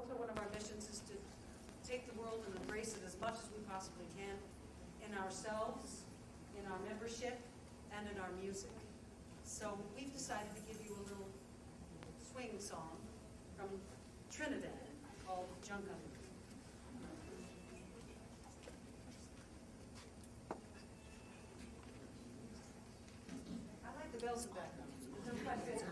also one of our missions is to take the world and embrace it as much as we possibly can in ourselves, in our membership, and in our music. So we've decided to give you a little swing song from Trinidad called Junkanoo. I like the bells in the background. They're quite fit.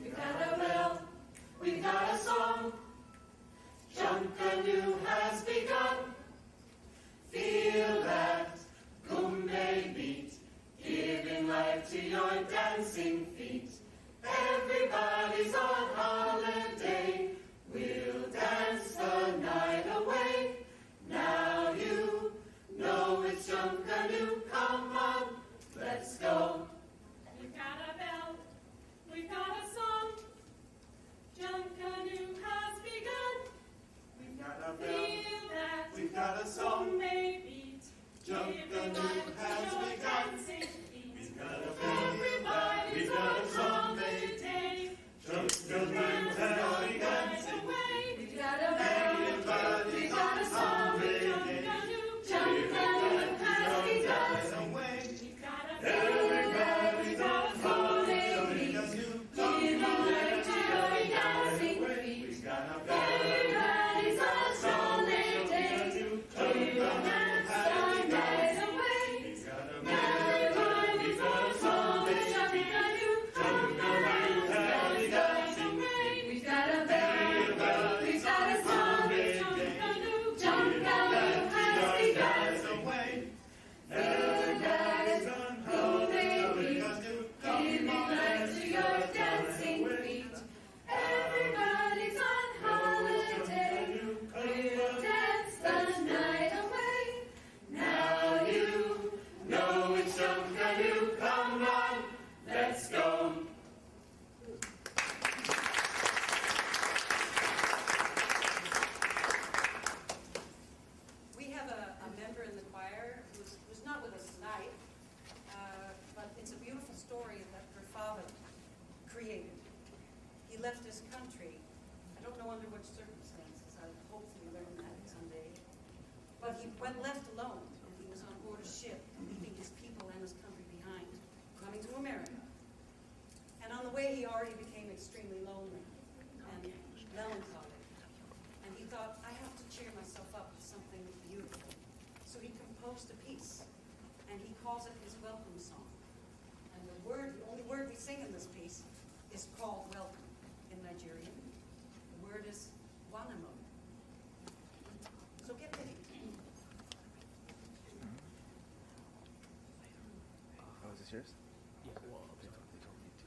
We've got a bell, we've got a song. Junkanoo has begun. Feel that Goombay beat, giving life to your dancing feet. Everybody's on holiday. We'll dance the night away. Now you know it's Junkanoo. Come on, let's go. We've got a bell, we've got a song. Junkanoo has begun. We've got a bell, Feel that we've got a song. Goombay beat, Junkanoo giving life has to your begun. dancing feet. We've got a bell, Everybody's we've got a on song. holiday. Junkanoo Dance has the begun. night away. We've got a bell, Everybody's got a on song. holiday. Junkanoo has begun. Dance away. We've got a Everybody's on holiday. Giving life to your dancing feet. We've got a bell. Everybody's on holiday. Junkanoo has begun. Night away. We've got a bell. Everybody's on holiday. Junkanoo has begun. We've got a bell, we've got a song. Junkanoo has begun. Dance away. Everybody's on holiday. Giving life to your dancing feet. Everybody's on holiday. We'll dance the night away. Now you know it's Junkanoo. Come on, let's go. We have a member in the choir who's not with us tonight, but it's a beautiful story that her father created. He left his country. I don't know under which circumstances. I'll hopefully learn that someday. But he went left alone, and he was on board a ship, leaving his people and his country behind, coming to America. And on the way, he already became extremely lonely and melancholy. And he thought, I have to cheer myself up with something beautiful. So he composed a piece, and he calls it his welcome song. And the only word we sing in this piece is called welcome in Nigerian. The word is wanamo. So get ready. Oh, is this yours? Yeah, well, they told me to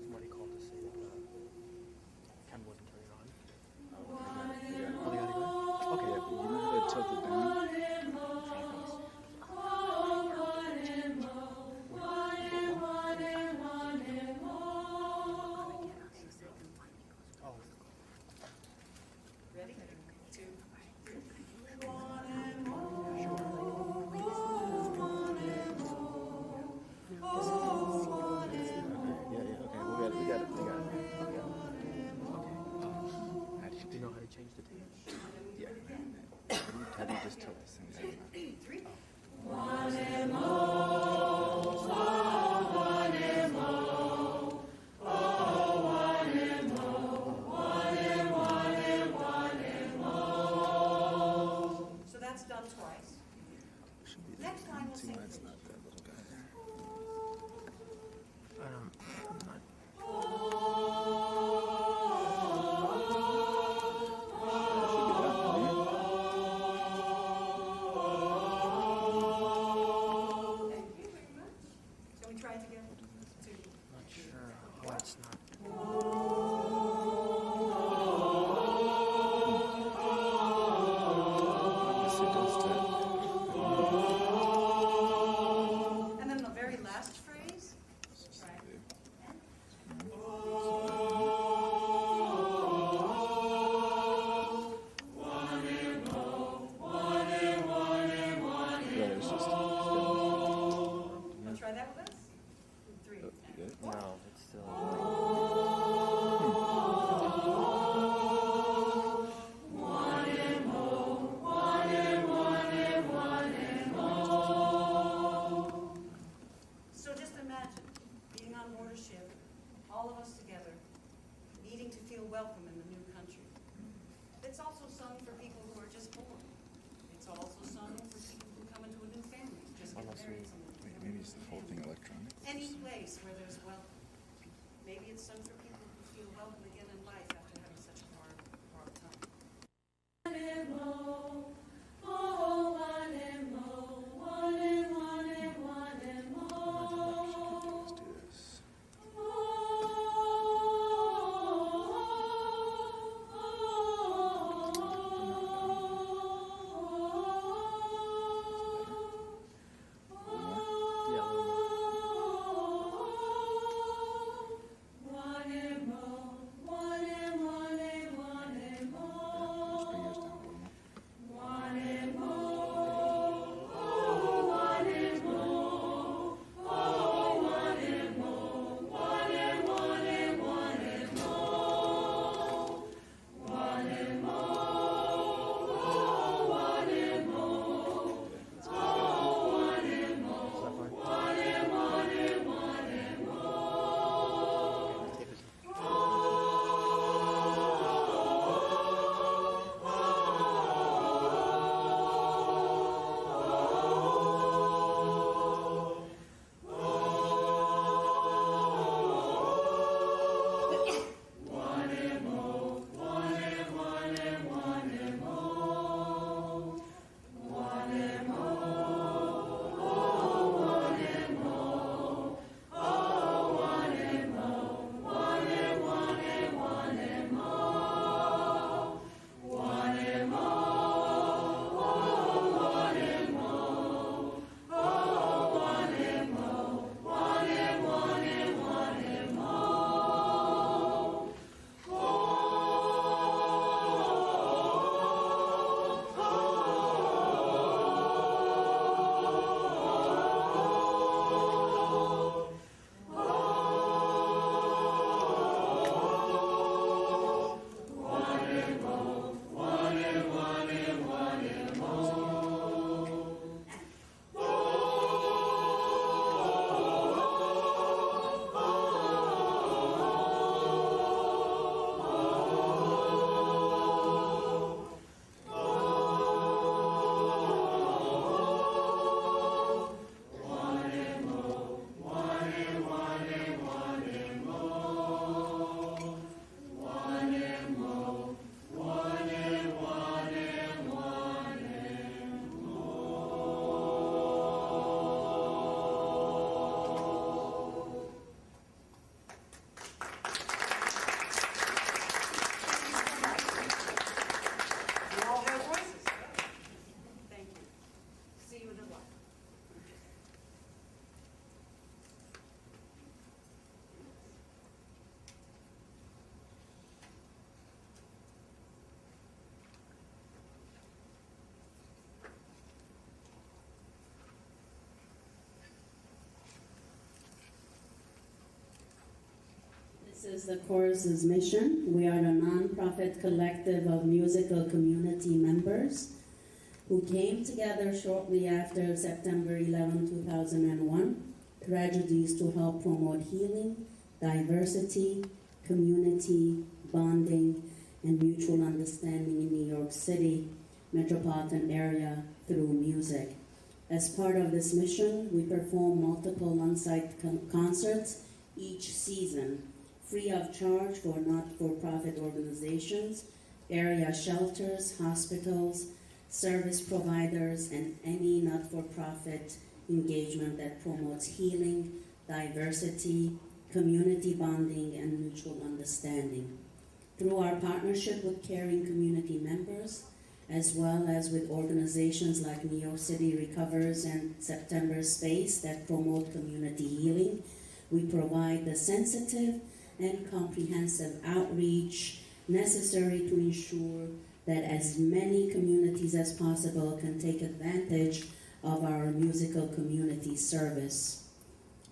somebody called to say that cam wasn't turned on. Oh, they gotta go? Okay, yeah, but you know how to tilt it down? Oh, Ready? 2, 3. Yeah, okay, we got it. How do do you know how to change the tape? Yeah. How do you just tilt this thing down? 3. So that's done twice. Should be Next line we'll sing that's three. not that little guy there. I'm not. Thank you very much. Shall we try it together? 2. Not sure. Oh, it's not. And then the very last phrase. Right. electronic. Any place where there's welcome. Maybe it's sung for people who feel welcome again in life after having such a hard time. Let's do this. One more. Yeah, a little more. Just bring yours down a little more. Is that fine? Okay, the tape is- You all have voices. Thank you. See you in a while. This is the chorus's mission. We are a non-profit collective of musical community members who came together shortly after September 11, 2001 tragedies to help promote healing, diversity, community, bonding, and mutual understanding in New York City metropolitan area through music. As part of this mission, we perform multiple on-site concerts each season, free of charge for not-for-profit organizations, area shelters, hospitals, service providers, and any not-for-profit engagement that promotes healing, diversity, community bonding, and mutual understanding. Through our partnership with caring community members, as well as with organizations like New York City Recovers and September Space that promote community healing, we provide the sensitive and comprehensive outreach necessary to ensure that as many communities as possible can take advantage of our musical community service.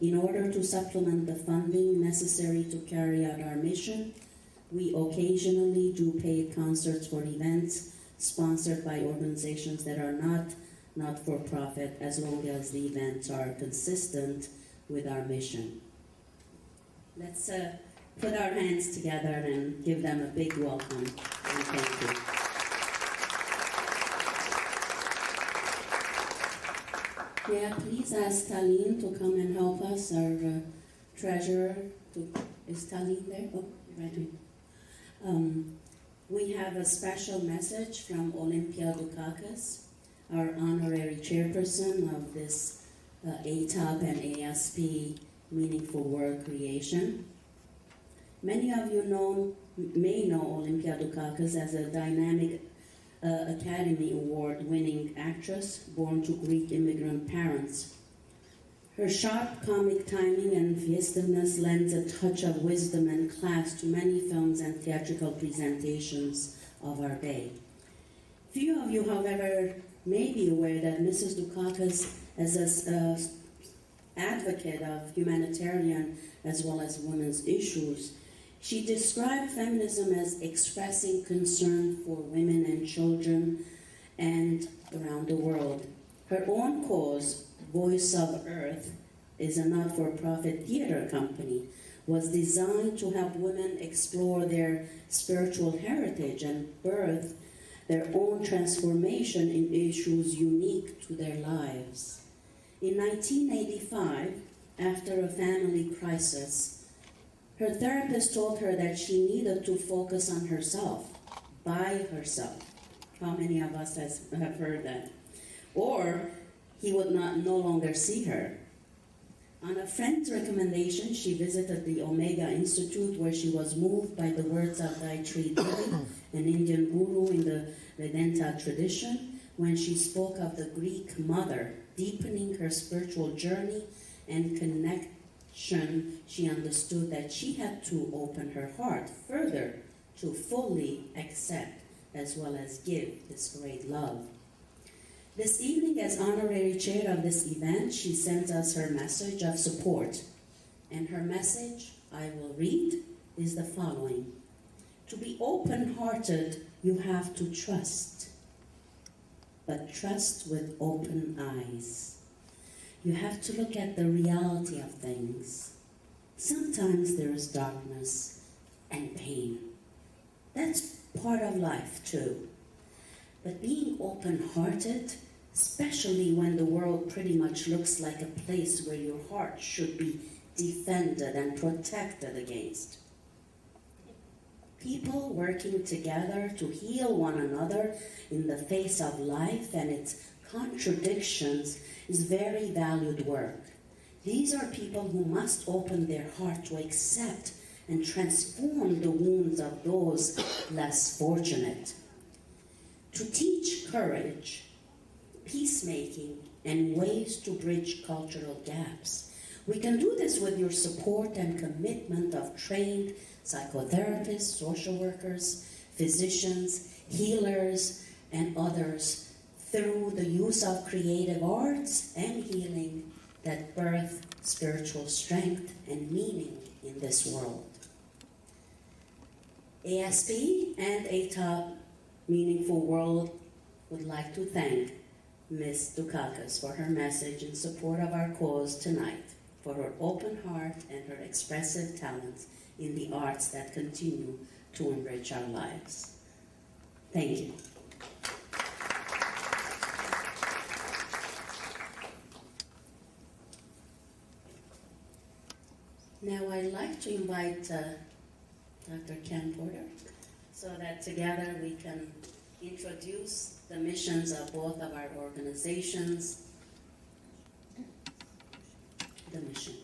In order to supplement the funding necessary to carry out our mission, we occasionally do paid concerts for events sponsored by organizations that are not for profit, as long as the events are consistent with our mission. Let's put our hands together and give them a big welcome, and thank you. Yeah, please ask Taline to come and help us, our treasurer. Is Taline there? Oh, right here. We have a special message from Olympia Dukakis, our honorary chairperson of this ATOP and ASP Meaningful World Creation. Many of you may know Olympia Dukakis as a dynamic Academy Award-winning actress born to Greek immigrant parents. Her sharp comic timing and fiestiveness lends a touch of wisdom and class to many films and theatrical presentations of our day. Few of you, however, may be aware that Mrs. Dukakis, as an advocate of humanitarian as well as women's issues, she described feminism as expressing concern for women and children and around the world. Her own cause, Voice of Earth, is a not-for-profit theater company, was designed to help women explore their spiritual heritage and birth their own transformation in issues unique to their lives. In 1985, after a family crisis, her therapist told her that she needed to focus on herself, by herself. How many of us have heard that? Or he would no longer see her. On a friend's recommendation, she visited the Omega Institute, where she was moved by the words of Gayatri Devi, an Indian guru in the Vedanta tradition, when she spoke of the Greek mother deepening her spiritual journey and connection. She understood that she had to open her heart further to fully accept as well as give this great love. This evening, as honorary chair of this event, she sent us her message of support. And her message, I will read, is the following. To be open-hearted, you have to trust, but trust with open eyes. You have to look at the reality of things. Sometimes there is darkness and pain. That's part of life too. But being open-hearted, especially when the world pretty much looks like a place where your heart should be defended and protected against. People working together to heal one another in the face of life and its contradictions is very valued work. These are people who must open their heart to accept and transform the wounds of those less fortunate. To teach courage, peacemaking, and ways to bridge cultural gaps. We can do this with your support and commitment of trained psychotherapists, social workers, physicians, healers, and others through the use of creative arts and healing that birth spiritual strength and meaning in this world. ASP and ATOP Meaningful World would like to thank Ms. Dukakis for her message in support of our cause tonight, for her open heart and her expressive talents in the arts that continue to enrich our lives. Thank you. Now I'd like to invite Dr. Ken Porter so that together we can introduce the missions of both of our organizations. The mission.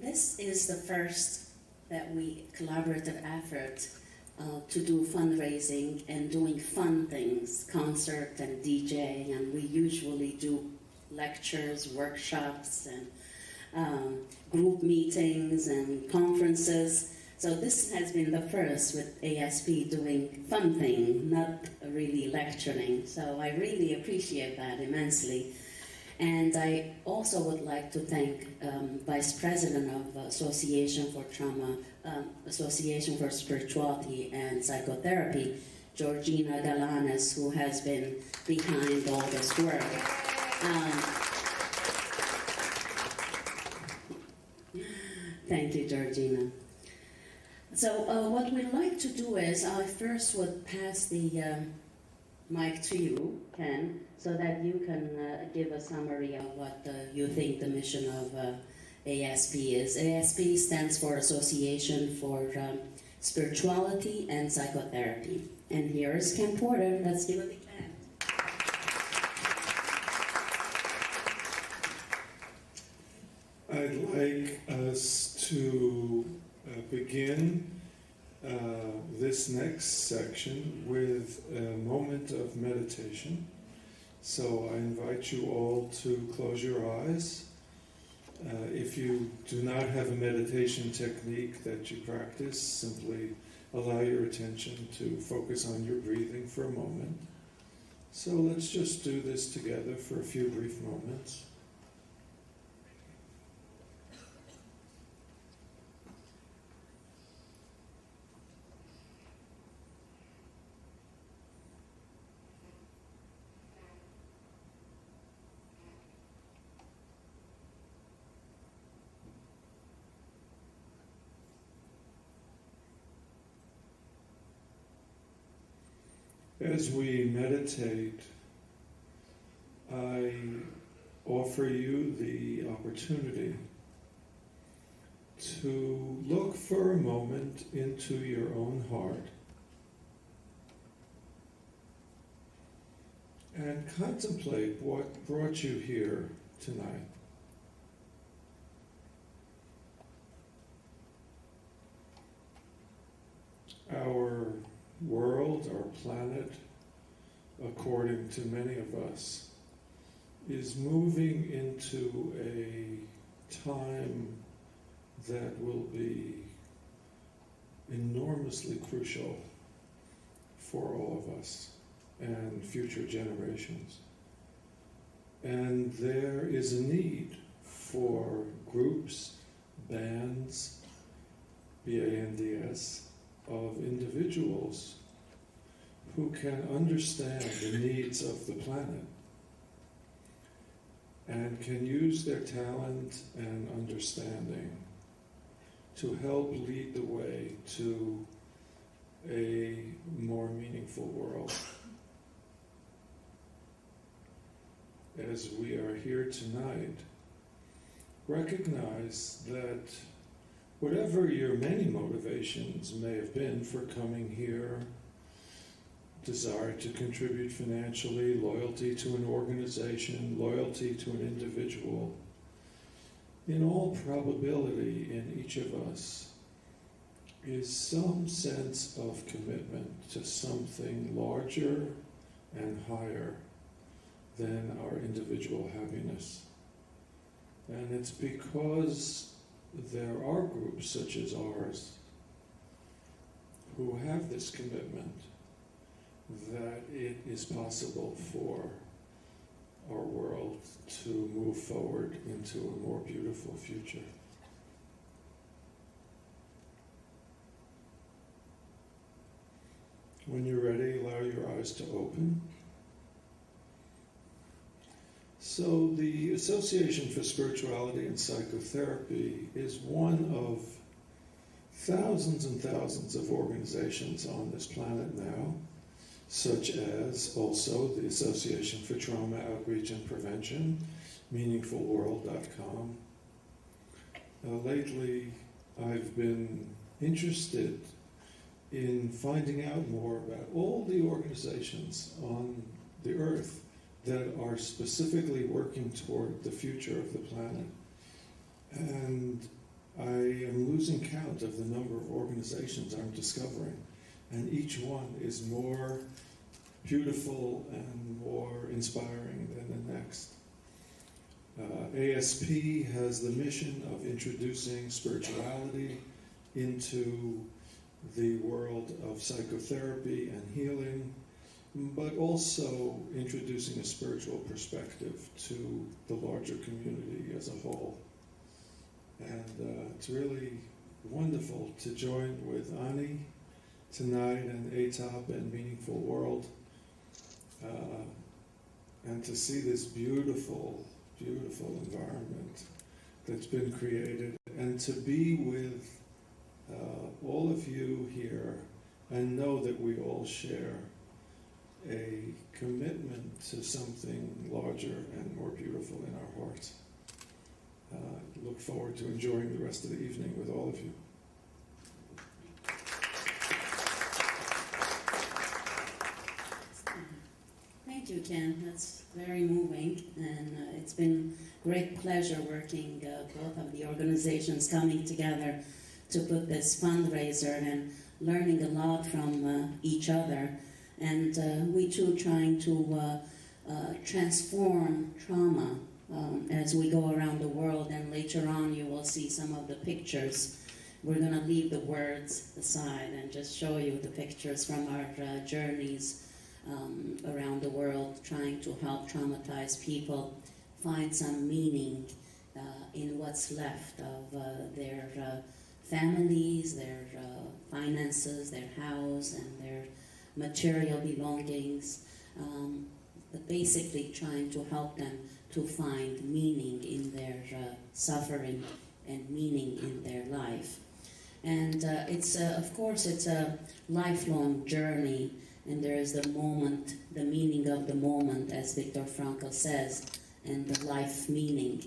This is the first collaborative effort to do fundraising and doing fun things, concert and DJ, and we usually do lectures, workshops, and group meetings and conferences. So this has been the first with ASP doing fun thing, not really lecturing. So I really appreciate that immensely. And I also would like to thank Vice President of Association for Trauma, Association for Spirituality and Psychotherapy, Georgina Galanes, who has been behind all this work. Thank you, Georgina. So what we'd like to do is I first would pass the mic to you, Ken, so that you can give a summary of what you think the mission of ASP is. ASP stands for Association for Spirituality and Psychotherapy. And here is Ken Porter. Let's give it a hand. I'd like us to begin this next section with a moment of meditation. So I invite you all to close your eyes. If you do not have a meditation technique that you practice, simply allow your attention to focus on your breathing for a moment. So let's just do this together for a few brief moments. As we meditate, I offer you the opportunity to look for a moment into your own heart and contemplate what brought you here tonight. Our world, our planet, according to many of us, is moving into a time that will be enormously crucial for all of us and future generations. And there is a need for groups, bands, BANDS, of individuals who can understand the needs of the planet and can use their talent and understanding to help lead the way to a more meaningful world. As we are here tonight, recognize that whatever your many motivations may have been for coming here, desire to contribute financially, loyalty to an organization, loyalty to an individual, in all probability in each of us is some sense of commitment to something larger and higher than our individual happiness. And it's because there are groups such as ours who have this commitment that it is possible for our world to move forward into a more beautiful future. When you're ready, allow your eyes to open. So the Association for Spirituality and Psychotherapy is one of thousands and thousands of organizations on this planet now, such as also the Association for Trauma Outreach and Prevention, meaningfulworld.com. Lately, I've been interested in finding out more about all the organizations on the earth that are specifically working toward the future of the planet. And I am losing count of the number of organizations I'm discovering. And each one is more beautiful and more inspiring than the next. ASP has the mission of introducing spirituality into the world of psychotherapy and healing, but also introducing a spiritual perspective to the larger community as a whole. And it's really wonderful to join with Ani tonight and ATOP and Meaningful World, and to see this beautiful, beautiful environment that's been created, and to be with all of you here, and know that we all share a commitment to something larger and more beautiful in our hearts. Look forward to enjoying the rest of the evening with all of you. Thank you, Ken. That's very moving, and it's been great pleasure working both of the organizations coming together to put this fundraiser and learning a lot from each other. And we too trying to transform trauma as we go around the world, and later on you will see some of the pictures. We're going to leave the words aside and just show you the pictures from our journeys around the world, trying to help traumatized people find some meaning in what's left of their families, their finances, their house, and their material belongings, but basically trying to help them to find meaning in their suffering and meaning in their life. And it's of course, it's a lifelong journey, and there is the moment, the meaning of the moment, as Viktor Frankl says, and the life meaning.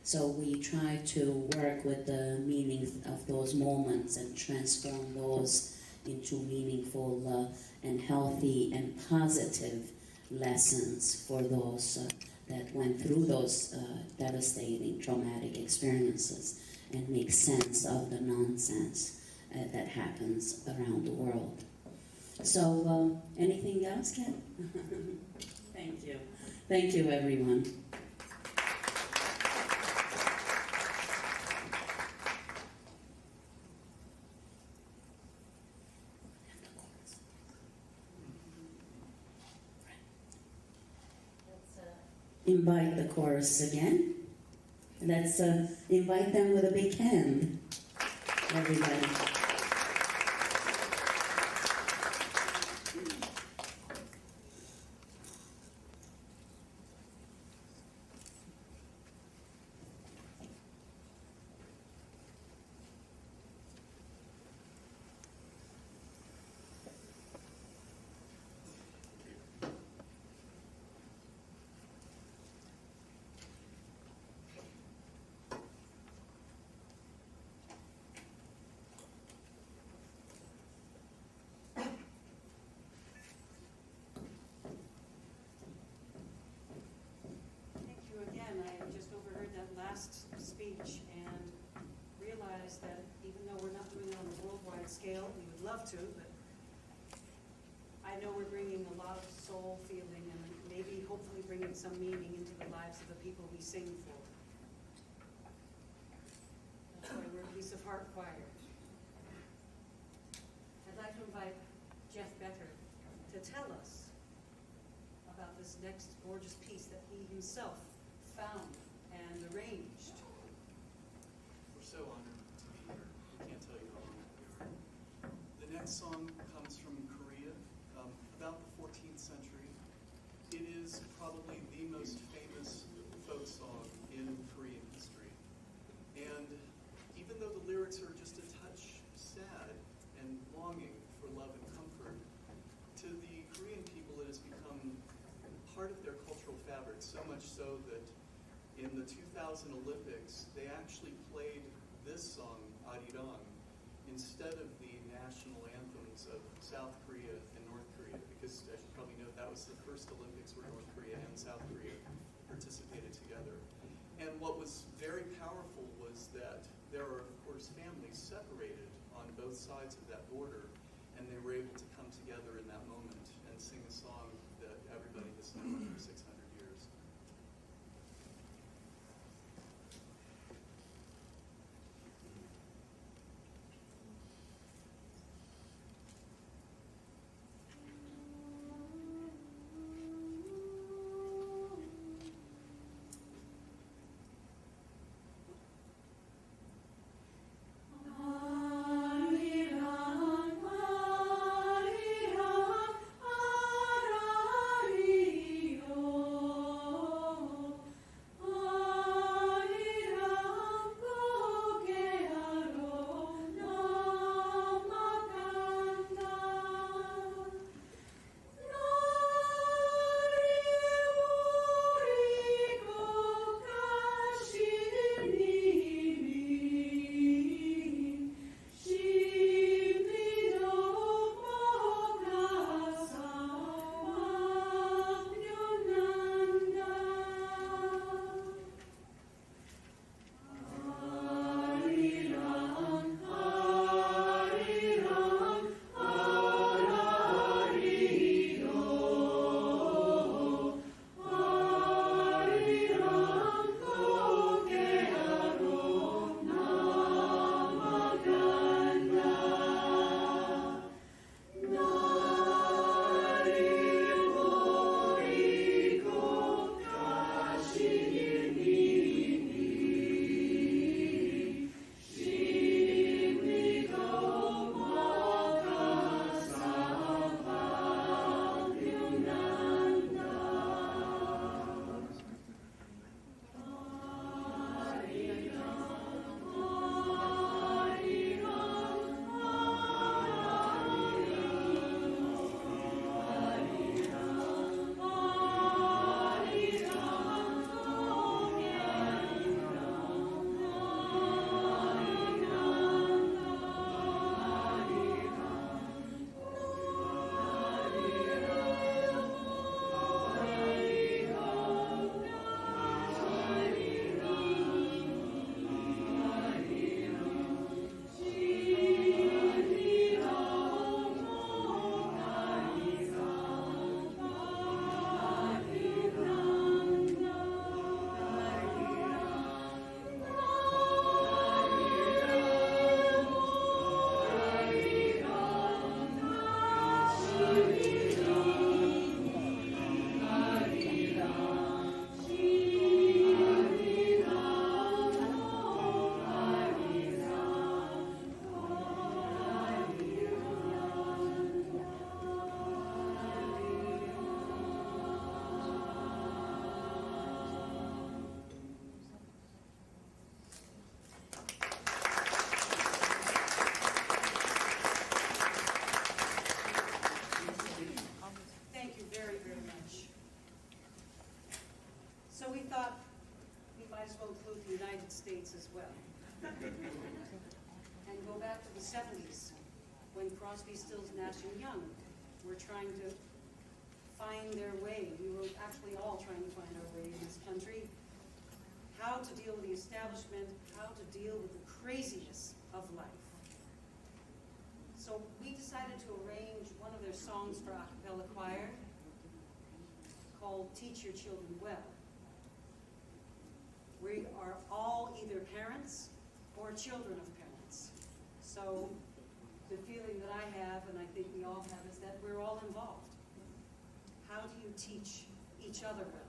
So we try to work with the meaning of those moments and transform those into meaningful and healthy and positive lessons for those that went through those devastating traumatic experiences, and make sense of the nonsense that happens around the world. So, anything else, Ken? Thank you. Thank you, everyone. Invite the chorus again. Let's invite them with a big hand, everybody. Last speech and realized that even though we're not doing it on a worldwide scale, we would love to, but I know we're bringing a lot of soul feeling and maybe hopefully bringing some meaning into the lives of the people we sing for. That's why we're a Piece of Heart choir. I'd like to invite Jeff Becker to tell us about this next gorgeous piece that he himself found and arranged. We're so honored to be here. I can't tell you how honored we are. The next song comes from Korea, about the 14th century. It is probably the most famous folk song in Korean history. And even though the lyrics are just a touch sad and longing for love and comfort, to the Korean people it has become part of their cultural fabric, so much so that in the 2000 Olympics, they actually played this song, Arirang, instead of the national anthems of South Korea and North Korea, because as you probably know, that was the first Olympics where North Korea and South Korea participated together. And what was very powerful was that there are, of course, families separated on both sides of that border, and they were able to come together in that moment and sing a song that everybody has known for 600 years. Arirang, Thank you very, very much. So we thought we might as well include the United States as well. And go back to the 70s, when Crosby, Stills, Nash and Young were trying to find their way. We were actually all trying to find our way in this country. How to deal with the establishment, how to deal with the craziness of life. So we decided to arrange one of their songs for a cappella choir called Teach Your Children Well. We are all either parents or children of parents. So the feeling that I have, and I think we all have, is that we're all involved. How do you teach each other well?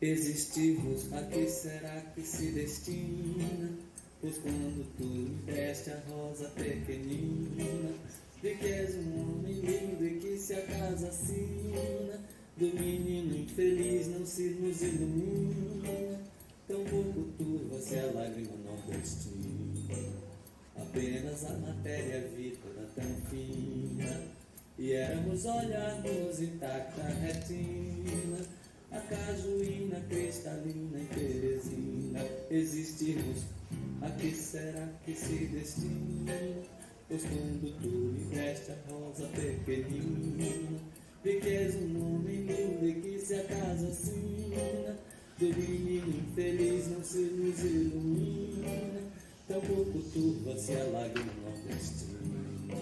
Existirmos, a que será que se destina? Pois quando tu me deste a rosa pequenina, de que és um homem lindo e que se acaso assina, do menino infeliz não se nos ilumina, tão pouco turva-se a lágrima nordestina. Apenas a matéria vítora tão fina, e éramos olharmos intacta a retina, a cajuína cristalina em Teresina. Existirmos, a que será que se destina? Pois quando tu me deste a rosa pequenina, de que és um homem lindo e que se acaso assina, do menino infeliz não se nos ilumina, tão pouco turva-se a lágrima nordestina.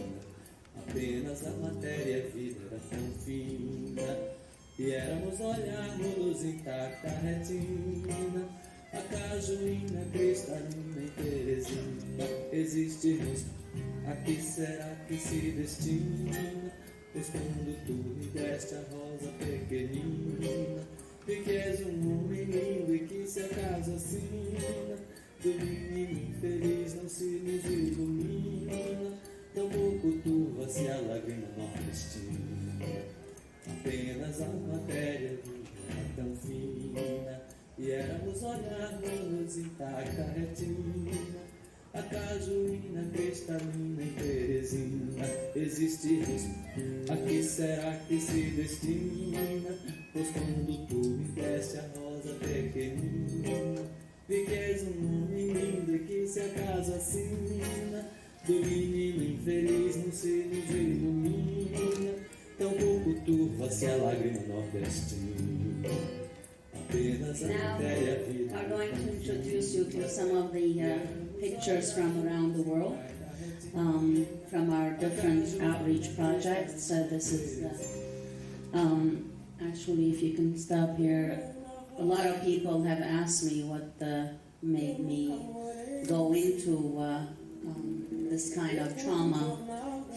Apenas a matéria vida era tão fina, e éramos olharmos intacta a retina, a cajuína cristalina em Teresina. Existirmos, a que será que se destina? Pois quando tu me deste a rosa pequenina, de que és um homem lindo e que se acaso assina, do menino infeliz não se nos ilumina, tão pouco turva-se a lágrima nordestina. Apenas a matéria viva tão fina, e éramos olharmos intacta a retina, a cajuína cristalina em Teresina. Existirmos, a que será que se destina? Pois quando tu me deste a rosa pequenina, de que és um homem lindo e que se acaso assina, do menino infeliz não se nos ilumina, tão pouco turva-se a lágrima nordestina. Apenas a matéria vida. I'm going to introduce you to some of the pictures from around the world, from our different outreach projects. So this is actually, if you can stop here, a lot of people have asked me what made me go into this kind of trauma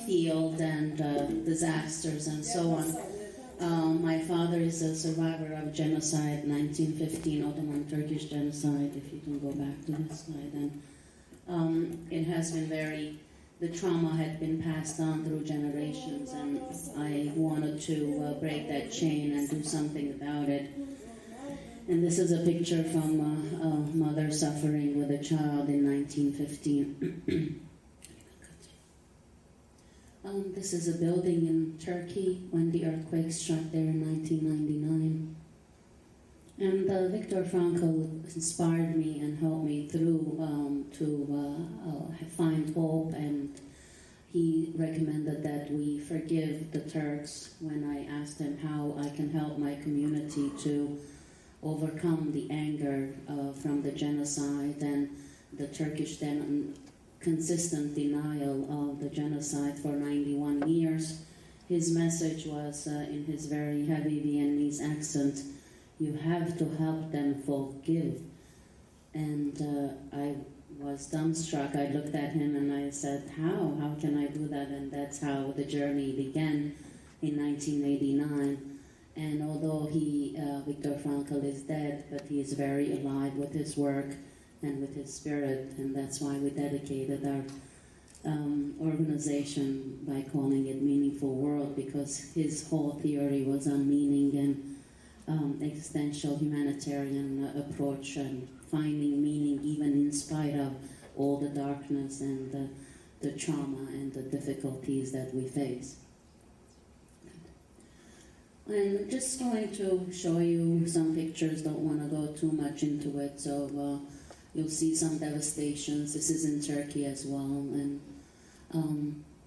field and disasters and so on. My father is a survivor of genocide, 1915 Ottoman Turkish genocide, if you can go back to this slide. And it has been the trauma had been passed on through generations, and I wanted to break that chain and do something about it. And this is a picture from a mother suffering with a child in 1915. This is a building in Turkey when the earthquake struck there in 1999. And Viktor Frankl inspired me and helped me through to find hope, and he recommended that we forgive the Turks when I asked him how I can help my community to overcome the anger from the genocide and the Turkish consistent denial of the genocide for 91 years. His message was, in his very heavy Viennese accent, you have to help them forgive. And I was dumbstruck. I looked at him and I said, how? How can I do that? And that's how the journey began in 1989. And although Viktor Frankl is dead, but he is very alive with his work and with his spirit, and that's why we dedicated our organization by calling it Meaningful World, because his whole theory was on meaning and existential humanitarian approach and finding meaning even in spite of all the darkness and the trauma and the difficulties that we face. I'm just going to show you some pictures, don't want to go too much into it, so you'll see some devastations. This is in Turkey as well, and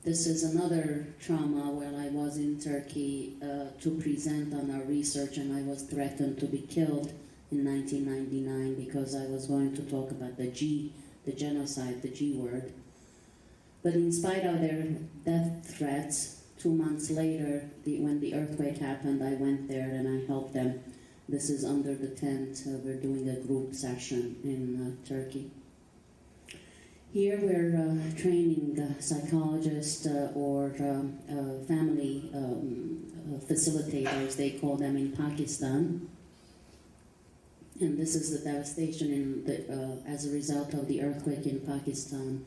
this is another trauma where I was in Turkey to present on our research, and I was threatened to be killed in 1999 because I was going to talk about the genocide, the G word. But in spite of their death threats, 2 months later, when the earthquake happened, I went there and I helped them. This is under the tent. We're doing a group session in Turkey. Here we're training psychologists or family facilitators, they call them in Pakistan. And this is the devastation as a result of the earthquake in Pakistan.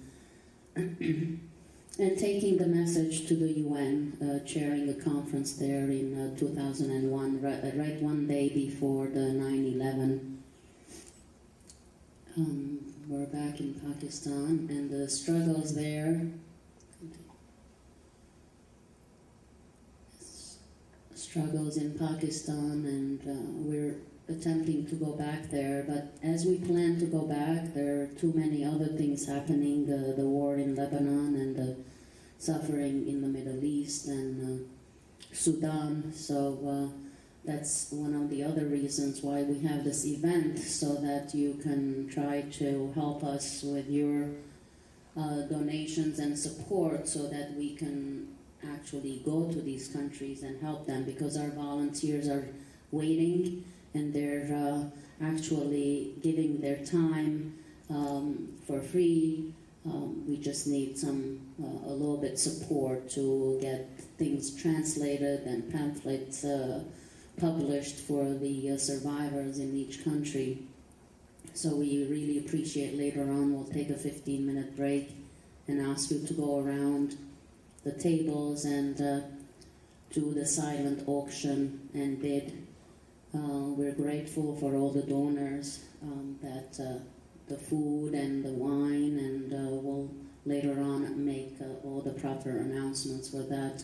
And taking the message to the UN, chairing a conference there in 2001, right one day before the 9/11. We're back in Pakistan, and the struggles there, struggles in Pakistan, and we're attempting to go back there, but as we plan to go back, there are too many other things happening, the war in Lebanon and the suffering in the Middle East and Sudan, so that's one of the other reasons why we have this event, so that you can try to help us with your donations and support so that we can actually go to these countries and help them, because our volunteers are waiting and they're actually giving their time for free. We just need a little bit support to get things translated and pamphlets published for the survivors in each country. So we really appreciate later on, we'll take a 15-minute break and ask you to go around the tables and do the silent auction and bid. We're grateful for all the donors, that the food and the wine, and we'll later on make all the proper announcements for that.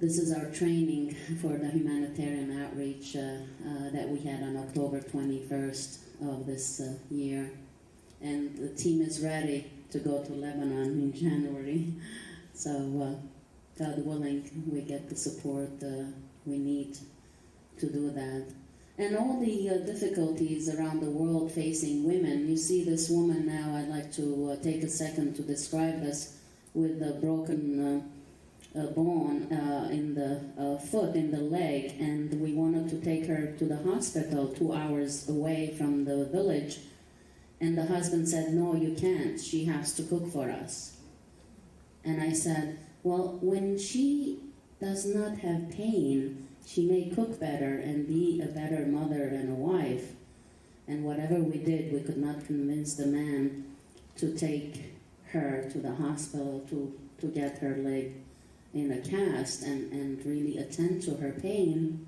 This is our training for the humanitarian outreach that we had on October 21st of this year. And the team is ready to go to Lebanon in January. So, God willing, we get the support we need to do that. And all the difficulties around the world facing women. You see this woman now, I'd like to take a second to describe this, with a broken bone in the foot, in the leg, and we wanted to take her to the hospital 2 hours away from the village, and the husband said, no, you can't, she has to cook for us. And I said, well, when she does not have pain, she may cook better and be a better mother and a wife. And whatever we did, we could not convince the man to take her to the hospital to get her leg in a cast and really attend to her pain.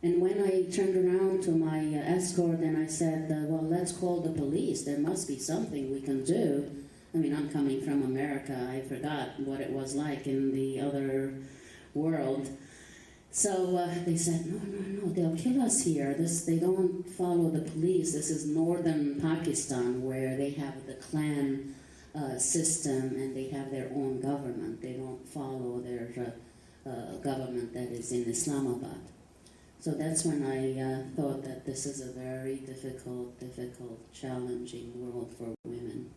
And when I turned around to my escort and I said, well, let's call the police. There must be something we can do. I mean, I'm coming from America. I forgot what it was like in the other world. So they said, no, they'll kill us here. They don't follow the police. This is northern Pakistan, where they have the clan system and they have their own government. They don't follow their government that is in Islamabad. So that's when I thought that this is a very difficult, challenging world for women.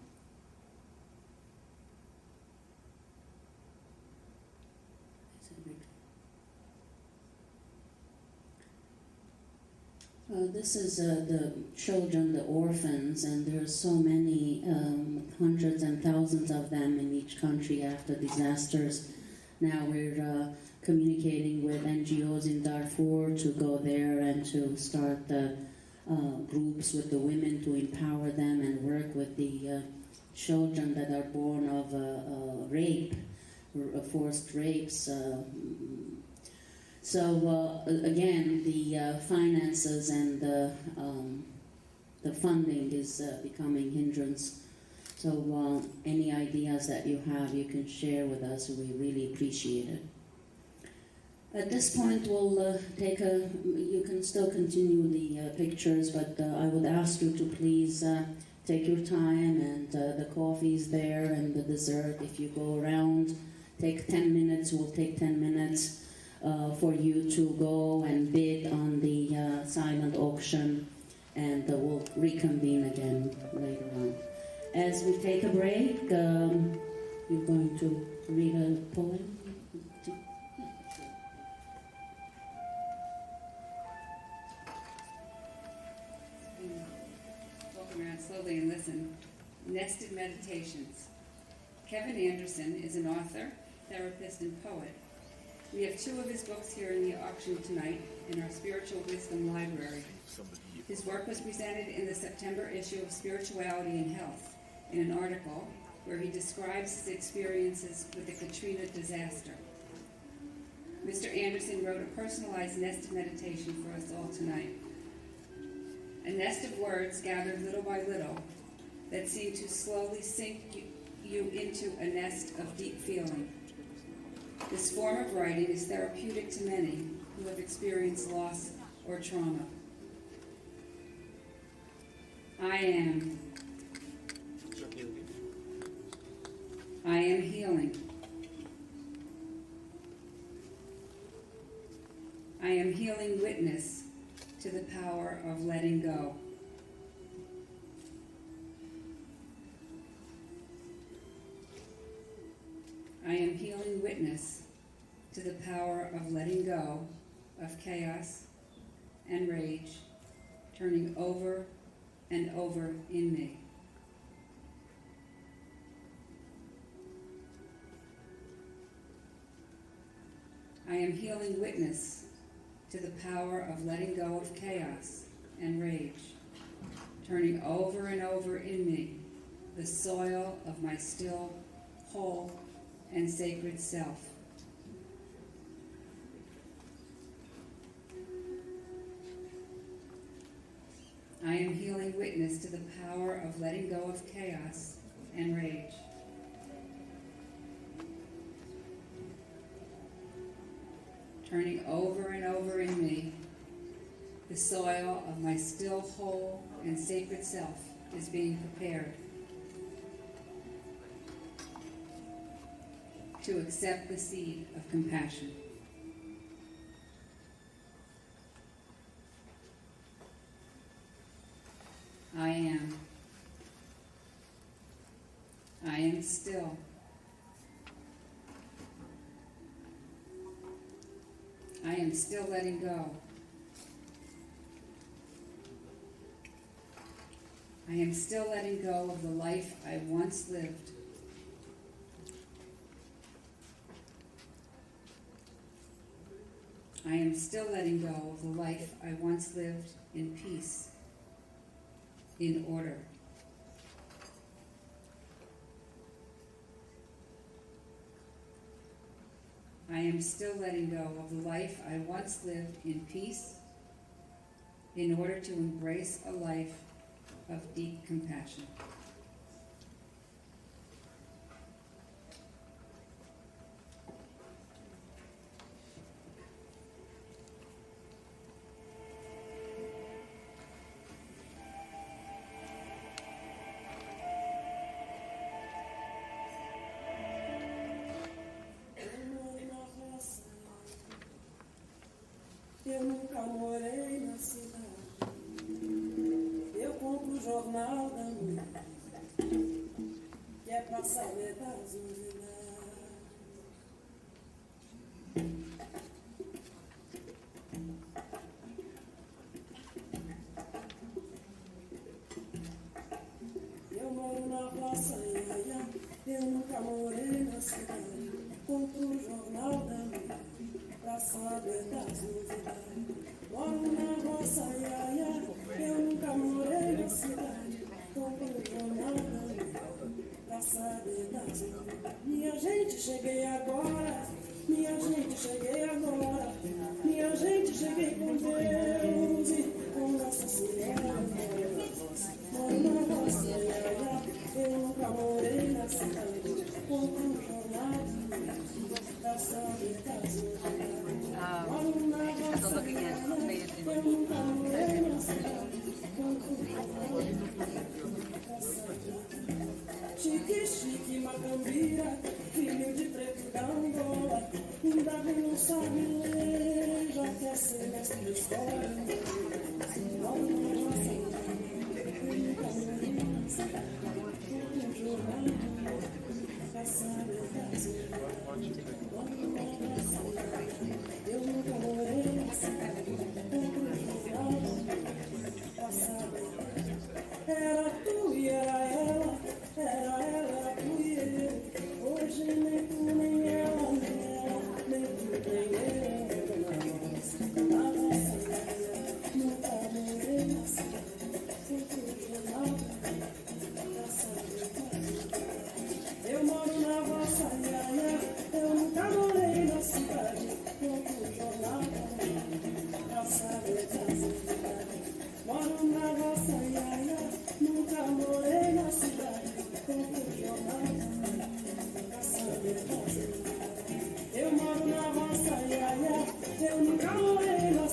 This is the children, the orphans, and there are so many, hundreds and thousands of them in each country after disasters. Now we're communicating with NGOs in Darfur to go there and to start groups with the women to empower them and work with the children that are born of rape, forced rapes. So again, the finances and the funding is becoming hindrance. So any ideas that you have, you can share with us. We really appreciate it. At this point, we'll you can still continue the pictures, but I would ask you to please take your time, and the coffee's there and the dessert. If you go around, take 10 minutes, we'll take 10 minutes. For you to go and bid on the silent auction, and we'll reconvene again later on. As we take a break, you're going to read a poem? Walk around slowly and listen. Nested Meditations. Kevin Anderson is an author, therapist, and poet. We have 2 of his books here in the auction tonight in our Spiritual Wisdom Library. His work was presented in the September issue of Spirituality and Health in an article where he describes his experiences with the Katrina disaster. Mr. Anderson wrote a personalized nest of meditation for us all tonight. A nest of words gathered little by little that seem to slowly sink you into a nest of deep feeling. This form of writing is therapeutic to many who have experienced loss or trauma. I am healing. I am healing witness to the power of letting go. I am healing witness to the power of letting go of chaos and rage, turning over and over in me. I am healing witness to the power of letting go of chaos and rage, turning over and over in me the soil of my still, whole, and sacred self. I am healing witness to the power of letting go of chaos and rage. Turning over and over in me, the soil of my still, whole, and sacred self is being prepared to accept the seed of compassion. I am still. I am still letting go. I am still letting go of the life I once lived. I am still letting go of the life I once lived in peace, in order. I am still letting go of the life I once lived in peace, in order to embrace a life of deep compassion. Eu nunca morei na cidade. Eu compro o jornal da manhã, que é pra saber das novidades. Eu moro na Praça Iaia. Eu nunca morei na cidade. Compro o jornal da manhã, pra saber das novidades. Moro na roça, iaia, eu nunca morei na cidade. Compro o jornal da manhã, pra saber das novidades. Minha gente, cheguei agora. Minha gente, cheguei agora. Minha gente, cheguei com Deus e com Nossa Senhora. Moro na roça, iaia, eu nunca morei na cidade. Compro o jornal da manhã, pra saber das novidades. So looking at Chique, chique, macambira, filho de preto da Angola, ainda bem não sabe ler, já quer ser mestre de escola. Eu nunca morei na cidade, era tu e era ela, era tu e eu. Hoje nem tu, nem ela, nem tu, nem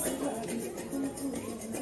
cidade, quanto jornal